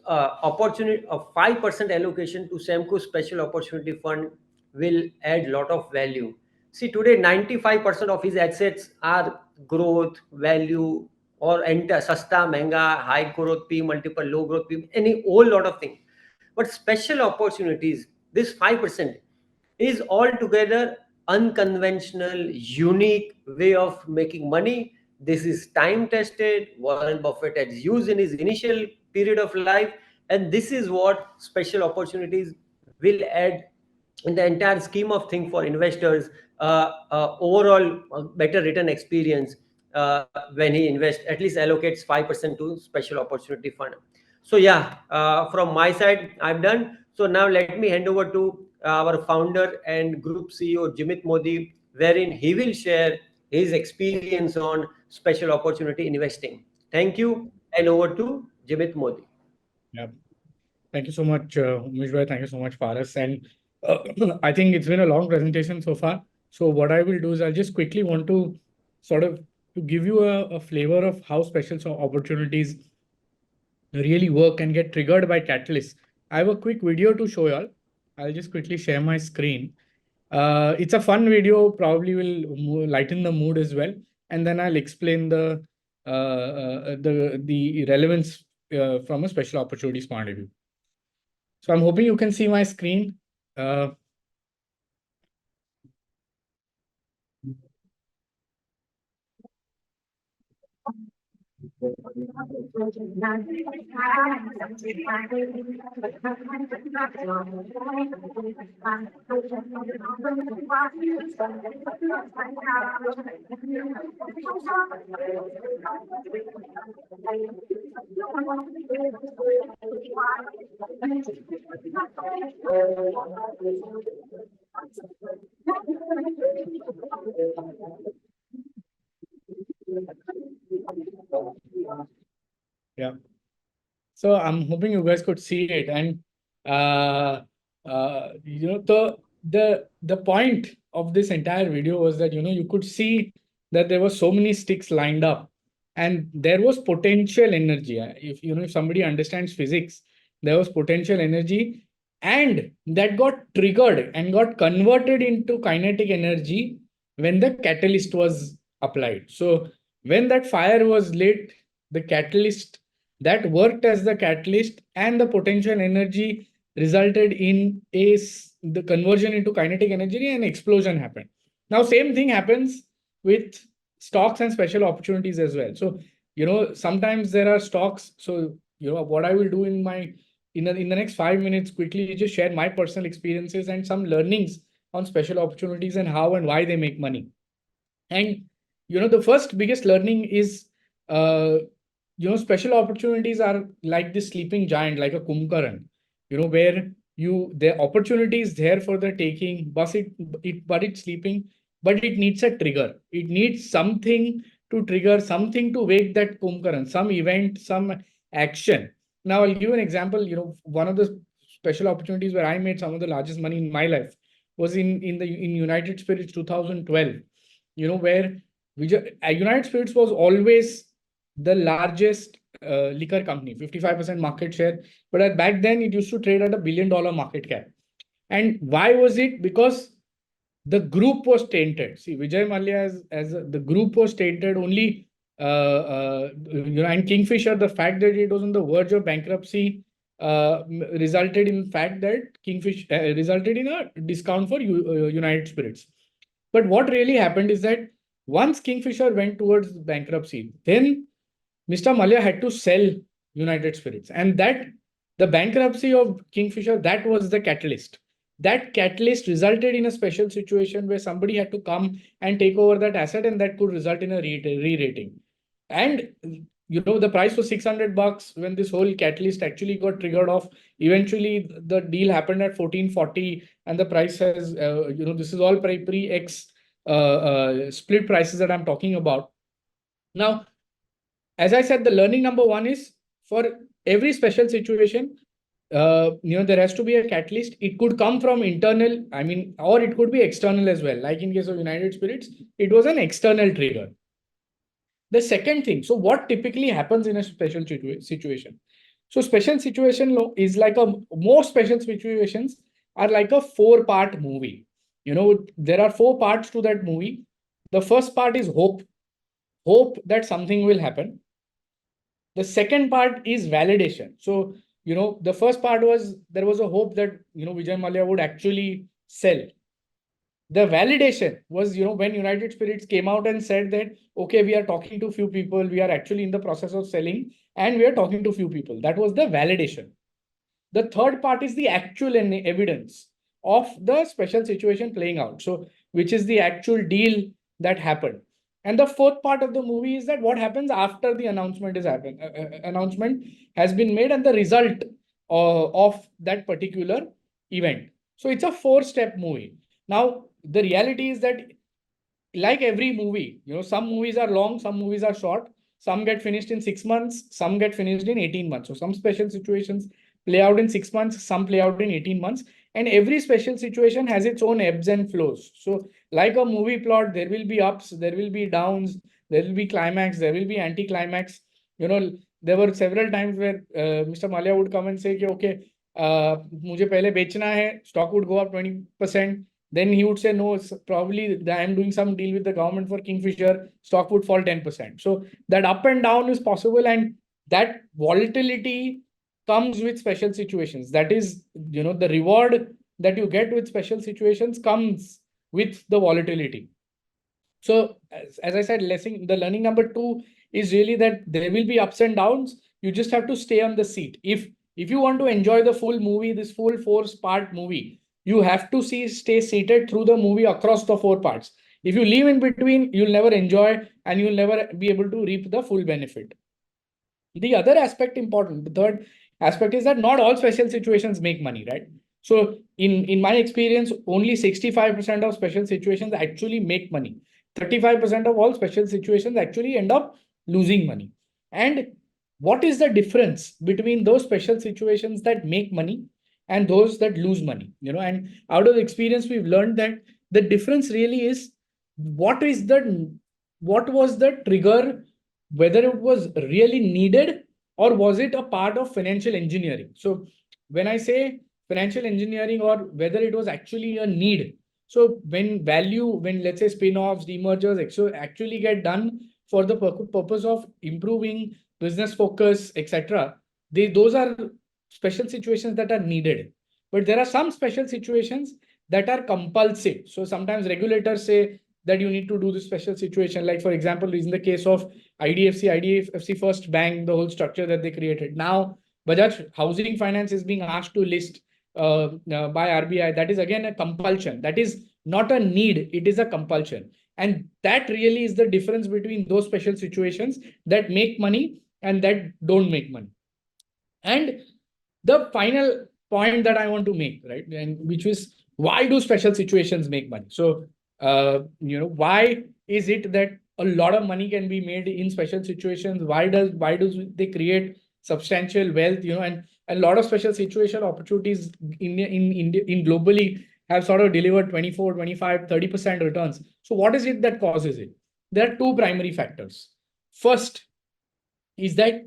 opportunity of 5% allocation to Samco Special Opportunity Fund will add lot of value. See, today 95% of his assets are growth, value, or enter sasta, manga, high growth P multiple, low growth P, any whole lot of things. But special opportunities, this 5% is altogether unconventional, unique way of making money. This is time tested. Warren Buffett has used in his initial period of life, and this is what special opportunities will add in the entire scheme of things for investors. Overall, better return experience when he invests, at least allocates 5% to special opportunity fund. So yeah, from my side, I'm done. So now let me hand over to our founder and group CEO, Jimit Modi, wherein he will share his experience on special opportunity investing. Thank you, and over to Jimit Modi. Yeah. Thank you so much, Umesh bhai. Thank you so much, Faras. And I think it's been a long presentation so far. So what I will do is I'll just quickly want to sort of to give you a flavor of how special opportunities really work and get triggered by catalysts. I have a quick video to show you all. I'll just quickly share my screen. It's a fun video, probably will lighten the mood as well. And then I'll explain the relevance from a special opportunities point of view. So I'm hoping you can see my screen. Yeah. So I'm hoping you guys could see it. And the point of this entire video was that you could see that there were so many sticks lined up, and there was potential energy. If somebody understands physics, there was potential energy, and that got triggered and got converted into kinetic energy when the catalyst was applied. So when that fire was lit, the catalyst that worked as the catalyst, and the potential energy resulted in the conversion into kinetic energy, and explosion happened. Now same thing happens with stocks and special opportunities as well. So sometimes there are stocks. So what I will do in the next 5 minutes quickly just share my personal experiences and some learnings on special opportunities and how and why they make money. And the first biggest learning is special opportunities are like this sleeping giant, like a kumkaran, where the opportunity is there for the taking, but it's sleeping, but it needs a trigger. It needs something to trigger, something to wake that kumkaran, some event, some action. Now I'll give you an example. One of the special opportunities where I made some of the largest money in my life was in United Spirits 2012. Where United Spirits was always the largest liquor company, 55% market share. But back then, it used to trade at $1 billion market cap. And why was it? Because the group was tainted. See, Vijay Mallya the group was tainted only, and Kingfisher, the fact that it was on the verge of bankruptcy resulted in fact that Kingfisher resulted in a discount for United Spirits. But what really happened is that once Kingfisher went towards bankruptcy, then Mr. Mallya had to sell United Spirits. And that the bankruptcy of Kingfisher, that was the catalyst. That catalyst resulted in a special situation where somebody had to come and take over that asset, and that could result in a re-rating. And the price was $600 when this whole catalyst actually got triggered off. Eventually, the deal happened at 1440, and the price has, this is all pre-X split prices that I'm talking about. Now, as I said, the learning number one is for every special situation, there has to be a catalyst. It could come from internal, or it could be external as well. Like in case of United Spirits, it was an external trigger. The second thing, so what typically happens in a special situation? So special situation is like most special situations are like a 4-part movie. There are 4 parts to that movie. The first part is hope that something will happen. The second part is validation. So, the first part was there was a hope that, Vijay Mallya would actually sell. The validation was, when United Spirits came out and said that, okay, we are talking to few people, we are actually in the process of selling, and we are talking to few people. That was the validation. The third part is the actual evidence of the special situation playing out. So, which is the actual deal that happened. And the fourth part of the movie is that what happens after the announcement has been made, and the result of that particular event. So it's a 4-step movie. Now, the reality is that, like every movie, some movies are long, some movies are short, some get finished in 6 months, some get finished in 18 months. So some special situations play out in 6 months, some play out in 18 months. And every special situation has its own ebbs and flows. So like a movie plot, there will be ups, there will be downs, there will be climax, there will be anti-climax. There were several times where Mr. Mallya would come and say, okay, मुझे पहले बेचना है, stock would go up 20%. Then he would say, no, it's probably I am doing some deal with the government for Kingfisher, stock would fall 10%. So that up and down is possible, and that volatility comes with special situations. That is, the reward that you get with special situations comes with the volatility. So as I said, the learning number 2 is really that there will be ups and downs. You just have to stay on the seat. If you want to enjoy the full movie, this full 4-part movie, you have to stay seated through the movie across the 4 parts. If you leave in between, you'll never enjoy, and you'll never be able to reap the full benefit. The other aspect important, the third aspect, is that not all special situations make money, right? So in my experience, only 65% of special situations actually make money. 35% of all special situations actually end up losing money. And what is the difference between those special situations that make money and those that lose money? And out of experience, we've learned that the difference really is what was the trigger whether it was really needed or was it a part of financial engineering. So when I say financial engineering, or whether it was actually a need. So when let's say spin-offs, demergers actually get done for the purpose of improving business focus, etc., those are special situations that are needed. But there are some special situations that are compulsive. So sometimes regulators say that you need to do this special situation. Like, for example, in the case of IDFC First Bank, the whole structure that they created. Now, Bajaj Housing Finance is being asked to list by RBI. That is again a compulsion. That is not a need, it is a compulsion. And that really is the difference between those special situations that make money and that don't make money. And the final point that I want to make, right, and which is, why do special situations make money? So, why is it that a lot of money can be made in special situations? Why do they create substantial wealth? And a lot of special situation opportunities in globally have sort of delivered 24, 25, 30% returns. So what is it that causes it? There are two primary factors. First is that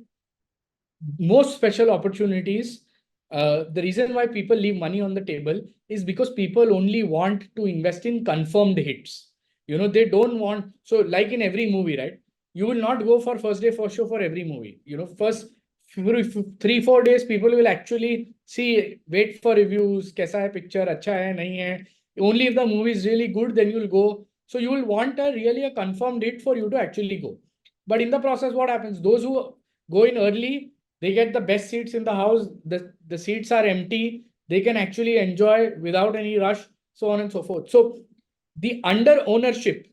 most special opportunities, the reason why people leave money on the table is because people only want to invest in confirmed hits. They don't want, so like in every movie, right? You will not go for first day first show for every movie. First 3-4 days people will actually see, wait for reviews, kaisa hai picture, acha hai, nahi hai. Only if the movie is really good, then you will go. So you will want really a confirmed hit for you to actually go. But in the process, what happens? Those who go in early, they get the best seats in the house. The seats are empty. They can actually enjoy without any rush, so on and so forth. So the under ownership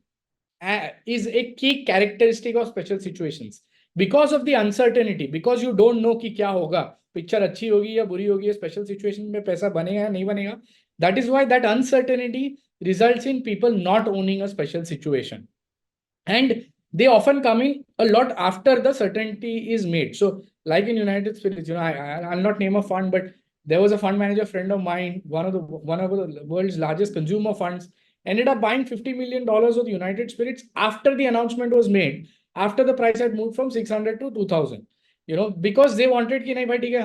is a key characteristic of special situations. Because of the uncertainty, because you don't know कि क्या होगा, picture अच्छी होगी या बुरी होगी, special situation में पैसा बनेगा या नहीं बनेगा. That is why that uncertainty results in people not owning a special situation. And they often come in a lot after the certainty is made. So like in United Spirits, I'll not name a fund, but there was a fund manager friend of mine, one of the world's largest consumer funds, ended up buying $50 million of the United Spirits after the announcement was made, after the price had moved from 600 to 2000. Because they wanted कि नहीं भाई ठीक है,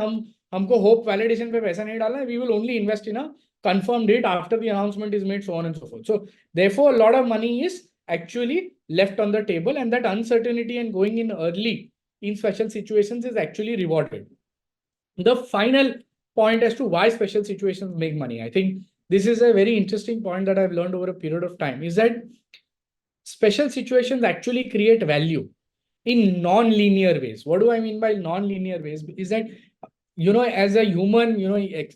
हमको hope validation पे पैसा नहीं डालना है, we will only invest in a confirmed date after the announcement is made, so on and so forth. So therefore, a lot of money is actually left on the table, and that uncertainty and going in early in special situations is actually rewarded. The final point as to why special situations make money, I think this is a very interesting point that I've learned over a period of time, is that special situations actually create value in non-linear ways. What do I mean by non-linear ways? Is that, as a human,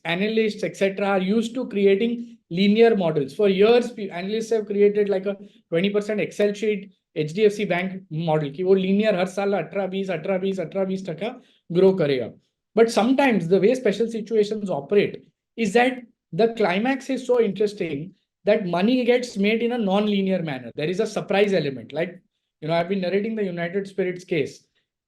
analysts, etc., are used to creating linear models. For years, analysts have created like a 20% Excel sheet HDFC Bank model कि वो linear हर साल 18-20 grow करेगा. But sometimes the way special situations operate is that the climax is so interesting that money gets made in a non-linear manner. There is a surprise element. Like, I've been narrating the United Spirits case.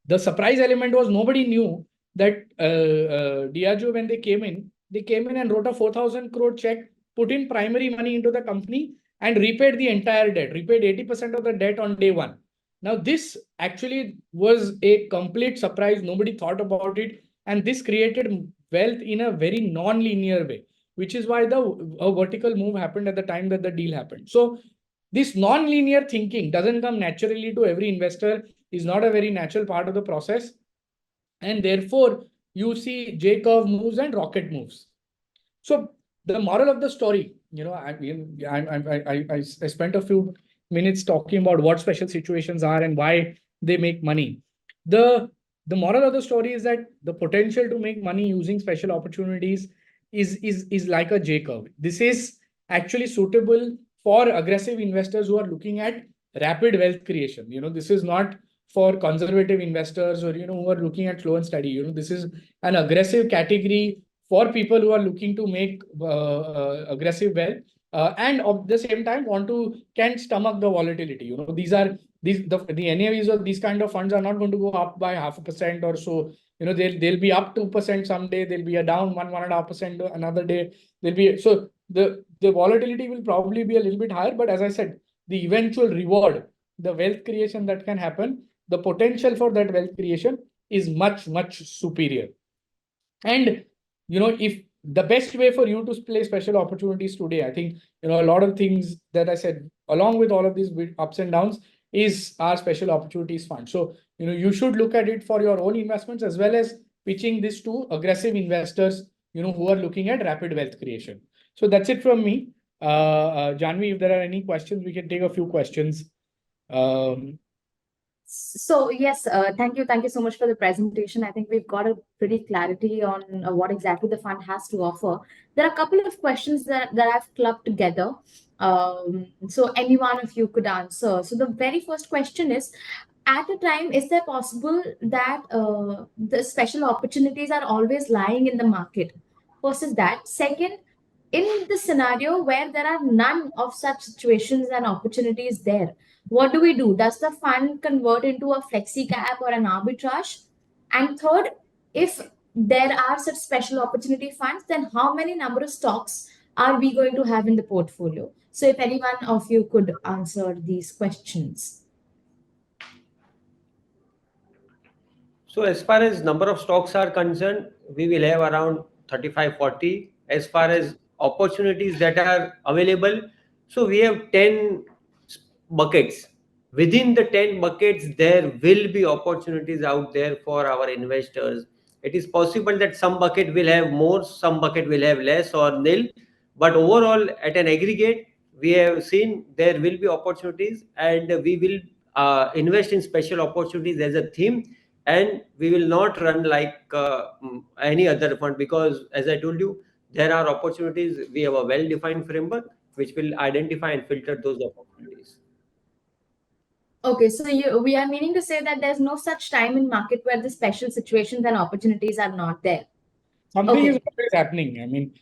The surprise element was nobody knew that Diageo, when they came in and wrote a 4,000 crore check, put in primary money into the company and repaid the entire debt, repaid 80% of the debt on day one. Now, this actually was a complete surprise. Nobody thought about it. And this created wealth in a very non-linear way, which is why a vertical move happened at the time that the deal happened. So this non-linear thinking doesn't come naturally to every investor, is not a very natural part of the process. And therefore, you see J-curve moves and rocket moves. So the moral of the story, I spent a few minutes talking about what special situations are and why they make money. The moral of the story is that the potential to make money using special opportunities is like a J-curve. This is actually suitable for aggressive investors who are looking at rapid wealth creation. This is not for conservative investors or who are looking at slow and steady. This is an aggressive category for people who are looking to make aggressive wealth and at the same time can stomach the volatility. The NAVs of these kind of funds are not going to go up by 0.5% or so. They'll be up 2% someday. They'll be down 1.5% another day. So the volatility will probably be a little bit higher. But as I said, the eventual reward, the wealth creation that can happen, the potential for that wealth creation is much, much superior. And if the best way for you to play special opportunities today, I think a lot of things that I said along with all of these ups and downs is our special opportunities fund. So you should look at it for your own investments as well as pitching this to aggressive investors who are looking at rapid wealth creation. So that's it from me. Janvi, if there are any questions, we can take a few questions. So yes, thank you so much for the presentation. I think we've got a pretty clarity on what exactly the fund has to offer. There are a couple of questions that I've clubbed together. So any one of you could answer. So the very first question is, at a time, is there possible that the special opportunities are always lying in the market? First is that. Second, in the scenario where there are none of such situations and opportunities there, what do we do? Does the fund convert into a flexi cap or an arbitrage? And third, if there are such special opportunity funds, then how many number of stocks are we going to have in the portfolio? So if any one of you could answer these questions. So as far as number of stocks are concerned, we will have around 35, 40. As far as opportunities that are available, so we have 10 buckets. Within the 10 buckets, there will be opportunities out there for our investors. It is possible that some bucket will have more, some bucket will have less or nil. But overall, at an aggregate, we have seen there will be opportunities, and we will invest in special opportunities as a theme, and we will not run like any other fund, because as I told you, there are opportunities. We have a well defined framework which will identify and filter those opportunities. Okay, so we are meaning to say that there's no such time in market where the special situations and opportunities are not there. Something is Okay. always happening. I mean,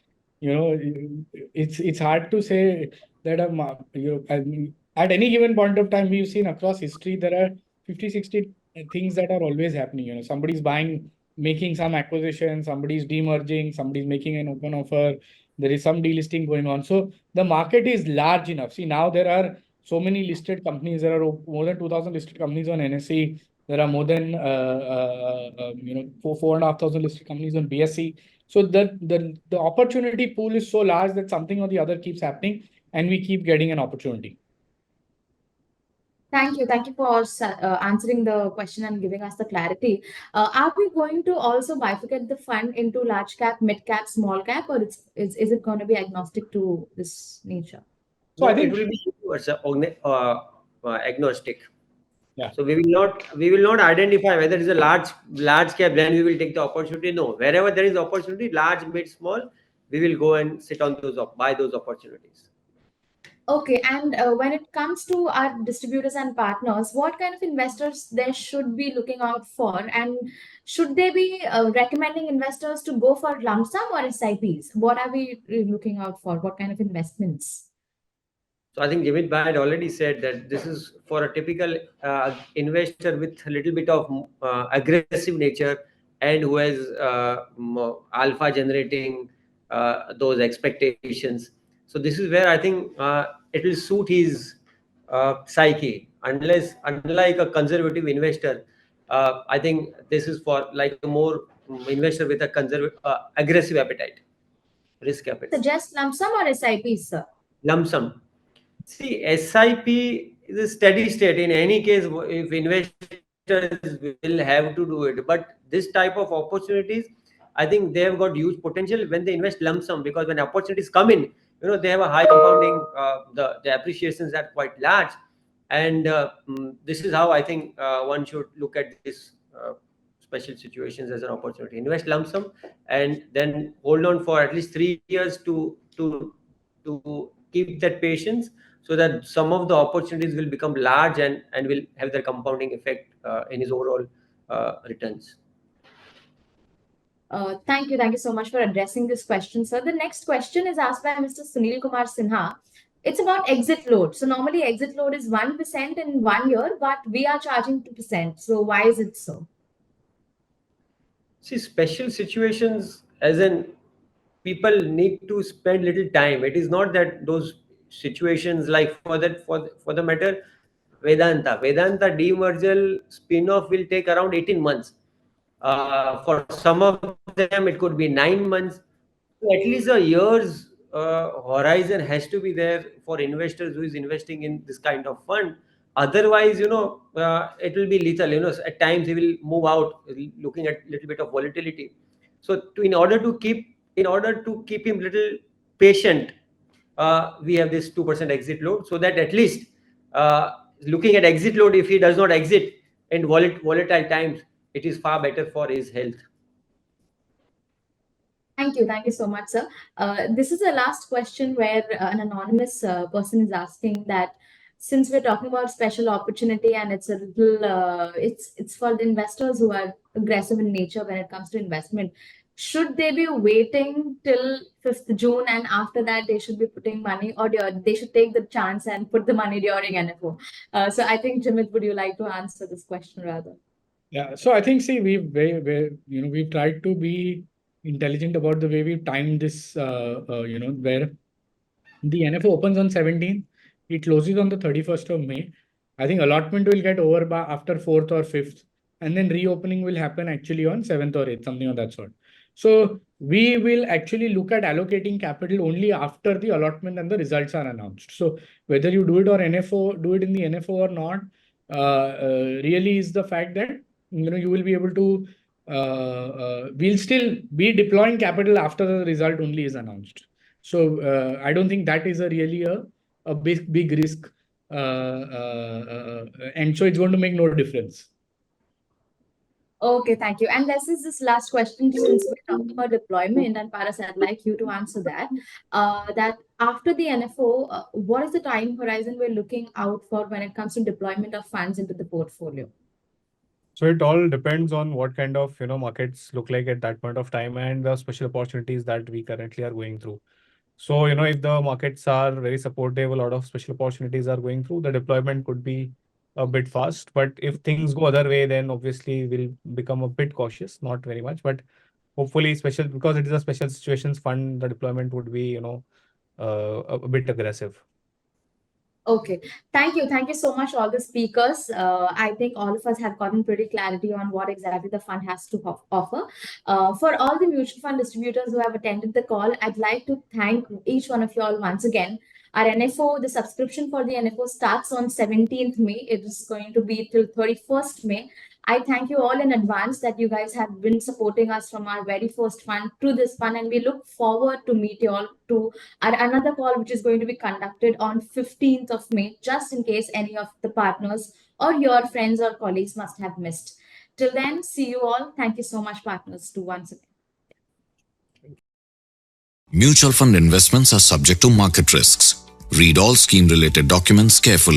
it's hard to say that I mean, at any given point of time, we've seen across history there are 50, 60 things that are always happening. Somebody's buying, making some acquisition, somebody's demerging, somebody's making an open offer. There is some delisting going on. So the market is large enough. See, now there are so many listed companies. There are more than 2,000 listed companies on NSE. There are more than 4,500 listed companies on BSE. So the opportunity pool is so large that something or the other keeps happening, and we keep getting an opportunity. Thank you. Thank you for answering the question and giving us the clarity. Are we going to also bifurcate the fund into large cap, mid cap, small cap, or is it going to be agnostic to this nature? So No, I think it will be towards agnostic. Yeah. So we will not identify whether it's a large cap, then we will take the opportunity. No, wherever there is opportunity, large, mid, small, we will go and sit on those, buy those opportunities. Okay, and when it comes to our distributors and partners, what kind of investors they should be looking out for, and should they be recommending investors to go for lump sum or SIPs? What are we looking out for? What kind of investments? So I think Jimit Bhai had already said that this is for a typical investor with a little bit of aggressive nature, and who has alpha generating those expectations. So this is where I think it will suit his psyche. Unlike a conservative investor, I think this is for like a more investor with a aggressive appetite, risk appetite. Suggest lump sum or SIPs, sir? Lump sum. See, SIP is a steady state. In any case, if investors will have to do it, but this type of opportunities, I think they have got huge potential when they invest lump sum, because when opportunities come in, they have a high compounding. The appreciations are quite large, and this is how I think one should look at this special situations as an opportunity. Invest lump sum, and then hold on for at least 3 years to keep that patience, so that some of the opportunities will become large and will have their compounding effect in his overall returns. Thank you. Thank you so much for addressing this question, sir. The next question is asked by Mr. Sunil Kumar Sinha. It's about exit load. So normally exit load is 1% in 1 year, but we are charging 2%. So why is it so? See, special situations, as in, people need to spend little time. It is not that those situations, like for the matter, Vedanta. Vedanta demerger spin-off will take around 18 months. For some of them, it could be 9 months. So at least a year's horizon has to be there for investors who is investing in this kind of fund. Otherwise, it will be lethal. At times he will move out, looking at little bit of volatility. So, in order to keep him little patient, we have this 2% exit load, so that at least looking at exit load, if he does not exit in volatile times, it is far better for his health. Thank you so much, sir. This is the last question where an anonymous person is asking that since we're talking about special opportunity and it's a little, it's for the investors who are aggressive in nature when it comes to investment. Should they be waiting till 5th June and after that they should be putting money, or they should take the chance and put the money during NFO? So I think, Jimit, would you like to answer this question rather? Yeah. So I think, see, we've tried to be intelligent about the way we've timed this, where the NFO opens on 17th, it closes on the 31st of May. I think allotment will get over by after 4th or 5th, and then reopening will happen actually on 7th or 8th, something of that sort. So we will actually look at allocating capital only after the allotment and the results are announced. So whether you do it or NFO, do it in the NFO or not, really is the fact that you will be able to. We'll still be deploying capital after the result only is announced. So I don't think that is really a big risk, and so it's going to make no difference. Okay, thank you. And this last question, since we're talking about deployment, and Paras, I'd like you to answer that. That after the NFO, what is the time horizon we're looking out for when it comes to deployment of funds into the portfolio? So it all depends on what kind of markets look like at that point of time and the special opportunities that we currently are going through. So if the markets are very supportive, a lot of special opportunities are going through, the deployment could be a bit fast. But if things go other way, then obviously we'll become a bit cautious, not very much, but hopefully because it is a special situations fund, the deployment would be a bit aggressive. Okay, thank you. Thank you so much, all the speakers. I think all of us have gotten pretty clarity on what exactly the fund has to offer. For all the mutual fund distributors who have attended the call, I'd like to thank each one of you all once again. Our NFO, the subscription for the NFO starts on 17th May. It is going to be till 31st May. I thank you all in advance that you guys have been supporting us from our very first fund to this fund, and we look forward to meet you all to another call which is going to be conducted on 15th of May, just in case any of the partners or your friends or colleagues must have missed. Till then, see you all. Thank you so much, partners, to once again. Mutual fund investments are subject to market risks. Read all scheme-related documents carefully.